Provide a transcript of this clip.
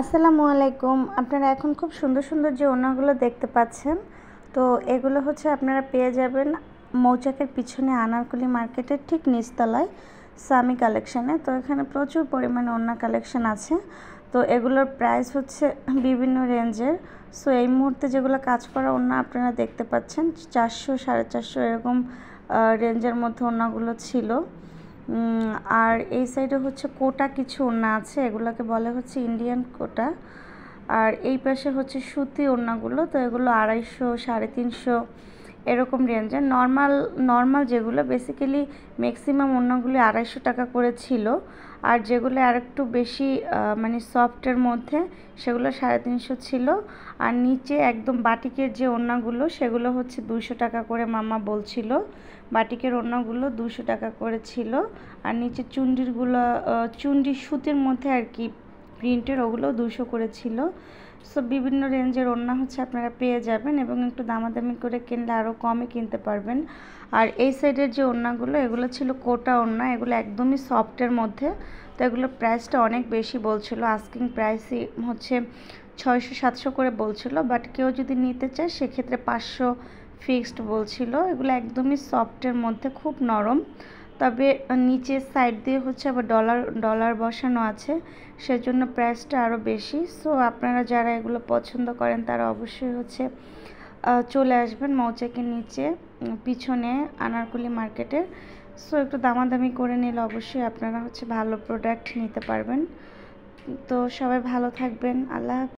আসসালামু আলাইকুম। আপনারা এখন খুব সুন্দর সুন্দর যে ওড়নাগুলো দেখতে পাচ্ছেন, তো এগুলো হচ্ছে আপনারা পেয়ে যাবেন মৌচাকের পিছনে আনারকলি মার্কেটের ঠিক নিচতলায় সামি কালেকশানে। তো এখানে প্রচুর পরিমাণে ওড়না কালেকশান আছে। তো এগুলোর প্রাইস হচ্ছে বিভিন্ন রেঞ্জের। সো এই মুহূর্তে যেগুলো কাজ করা ওড়না আপনারা দেখতে পাচ্ছেন 400, 450 এরকম রেঞ্জের মধ্যে ওড়নাগুলো ছিল। আর এই সাইডে হচ্ছে কোটা কিছু ওড়না আছে, এগুলোকে বলে হচ্ছে ইন্ডিয়ান কোটা। আর এই পাশে হচ্ছে সুতি ওড়নাগুলো, তো এগুলো 250, 350 এরকম রেঞ্জের। নর্মাল যেগুলো বেসিক্যালি ম্যাক্সিমাম ওড়নাগুলি 250 টাকা করে ছিল, আর যেগুলো আরেকটু বেশি মানে সফটের মধ্যে সেগুলো 350 ছিল। আর নিচে একদম বাটিকের যে ওড়নাগুলো সেগুলো হচ্ছে 200 টাকা করে মামা বলছিল। বাটিকের ওড়নাগুলো 200 টাকা করে ছিল। আর নিচে চুন্ডিরগুলো চুন্ডি সুতির মধ্যে আর কি প্রিন্টের, ওগুলো 200 করে ছিল। সো বিভিন্ন রেঞ্জের ওড়না হচ্ছে আপনারা পেয়ে যাবেন, এবং একটু দামাদামি করে কিনলে আরও কমে কিনতে পারবেন। আর এই সাইডের যে ওড়নাগুলো এগুলো ছিল কোটা ওড়না, এগুলো একদমই সফটের মধ্যে। তো এগুলোর প্রাইসটা অনেক বেশি বলছিল, আস্কিং প্রাইসই হচ্ছে 600-700 করে বলছিল, বাট কেউ যদি নিতে চায় সেক্ষেত্রে 500 ফিক্সড বলছিল। এগুলো একদমই সফটের মধ্যে, খুব নরম। তবে নিচের সাইড দিয়ে হচ্ছে আবার ডলার বসানো আছে, সেজন্য প্রাইসটা আরও বেশি। সো আপনারা যারা এগুলো পছন্দ করেন তারা অবশ্যই হচ্ছে চলে আসবেন মৌচাকের নিচে পিছনে আনারকলি মার্কেটে। সো একটু দামাদামি করে নিলে অবশ্যই আপনারা হচ্ছে ভালো প্রোডাক্ট নিতে পারবেন। তো সবাই ভালো থাকবেন। আল্লাহ।